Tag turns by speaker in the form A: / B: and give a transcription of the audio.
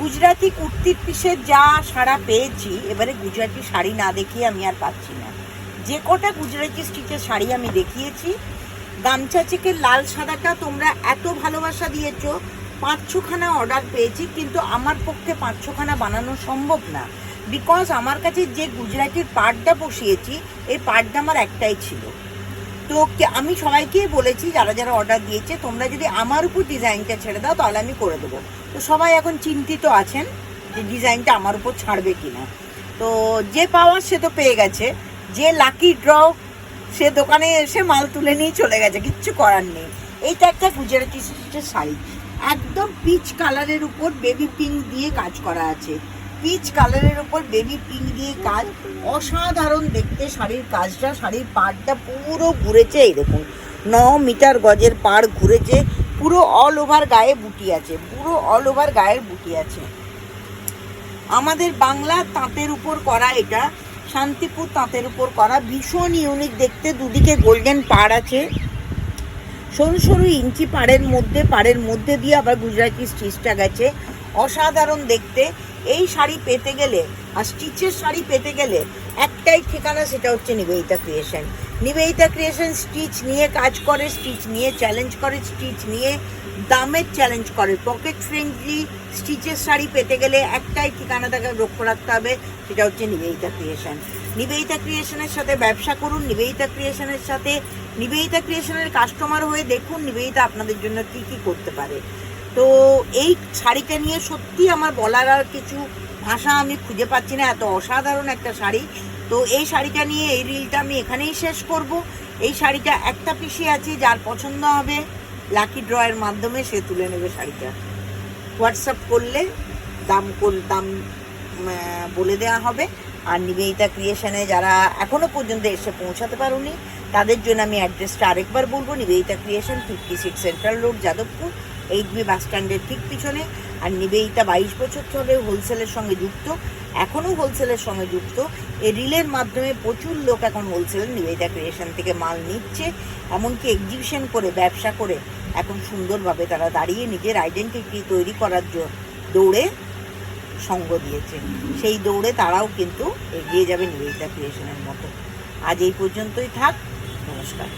A: গুজরাটি কুর্তির পিসের যা সাড়া পেয়েছি, এবারে গুজরাটি শাড়ি না দেখিয়ে আমি আর পাচ্ছি না। যে কটা গুজরাটি স্টিচের শাড়ি আমি দেখিয়েছি, গামছা চেকের লাল সাদাটা তোমরা এত ভালোবাসা দিয়েছো, 5-6খানা অর্ডার পেয়েছি, কিন্তু আমার পক্ষে 5-6খানা বানানো সম্ভব না। বিকজ আমার কাছে যে গুজরাটির পাড়টা বসিয়েছি, এই পাড়টা আমার একটাই ছিল। তো আমি সবাইকেই বলেছি, যারা যারা অর্ডার দিয়েছে, তোমরা যদি আমার উপর ডিজাইনটা ছেড়ে দাও তাহলে আমি করে দেবো। তো সবাই এখন চিন্তিত আছেন যে ডিজাইনটা আমার উপর ছাড়বে কিনা। তো যে পাওয়ার সে তো পেয়ে গেছে, যে লাকি ড্র সে দোকানে এসে মাল তুলে নিয়ে চলে গেছে, কিচ্ছু করার নেই। এইটা একটা গুজরাটি স্টিচের শাড়ি, একদম পিচ কালারের উপর বেবি পিঙ্ক দিয়ে কাজ করা আছে। পিচ কালারের উপর বেবি পিঙ্ক দিয়ে কাজ, অসাধারণ দেখতে শাড়ির কাজটা। শাড়ির পাড়টা পুরো ঘুরেছে, এই দেখুন 9 মিটার গজের পাড় ঘুরেছে, পুরো অল ওভার গায়ে বুটি আছে, পুরো অল ওভার গায়ের বুটি আছে। আমাদের বাংলা তাঁতের উপর করা, এটা শান্তিপুর তাঁতের উপর করা, ভীষণ ইউনিক দেখতে। দুদিকে গোল্ডেন পাড় আছে, সরু সরু ইঞ্চি পাড়ের মধ্যে দিয়ে আবার গুজরাটি স্টিচটা গেছে, অসাধারণ দেখতে। এই শাড়ি পেতে গেলে আর স্টিচের শাড়ি পেতে গেলে একটাই ঠিকানা, সেটা হচ্ছে Nivedita creation. Nivedita creation stitch নিয়ে কাজ করে, স্টিচ নিয়ে চ্যালেঞ্জ করে, স্টিচ নিয়ে দামের চ্যালেঞ্জ করে। পকেট ফ্রেন্ডলি স্টিচের শাড়ি পেতে গেলে একটাই ঠিকানা তাকে লক্ষ্য রাখতে হবে, সেটা হচ্ছে নিবেদিতা ক্রিয়েশন। নিবেদিতা ক্রিয়েশনের সাথে ব্যবসা করুন, নিবেদিতা ক্রিয়েশনের সাথে, নিবেদিতা ক্রিয়েশনের কাস্টমার হয়ে দেখুন নিবেদিতা আপনাদের জন্য কী কী করতে পারে। তো এই শাড়িটা নিয়ে সত্যি আমার বলার আর কিছু ভাষা আমি খুঁজে পাচ্ছি না, এত অসাধারণ একটা শাড়ি। তো এই শাড়িটা নিয়ে এই রিলটা আমি এখানেই শেষ করব। এই শাড়িটা একটা পিসি আছে, যার পছন্দ হবে লাকি ড্রয়ের মাধ্যমে সে তুলে নেবে শাড়িটা। হোয়াটসঅ্যাপ করলে দাম বলে দেওয়া হবে। আর নিবেদিতা ক্রিয়েশনে যারা এখনও পর্যন্ত এসে পৌঁছাতে পারোনি, তাদের জন্য আমি অ্যাড্রেসটা আরেকবার বলবো। Nivedita creation 56 central road, Jadavpur, 8B বাস স্ট্যান্ডের ঠিক পিছনে। আর নিবেদিতা 22 বছর ধরে হোলসেলের সঙ্গে যুক্ত, এখনও হোলসেলের সঙ্গে যুক্ত। এই রিলের মাধ্যমে প্রচুর লোক এখন হোলসেল নিবেদিতা ক্রিয়েশন থেকে মাল নিচ্ছে, এমনকি এক্সিবিশন করে, ব্যবসা করে এখন সুন্দরভাবে তারা দাঁড়িয়ে নিজের আইডেন্টিটি তৈরি করার দৌড়ে সঙ্গ দিয়েছে। সেই দৌড়ে তারাও কিন্তু এগিয়ে যাবে নিবেদিতা ক্রিয়েশনের মতো। আজ এই পর্যন্তই থাক, নমস্কার।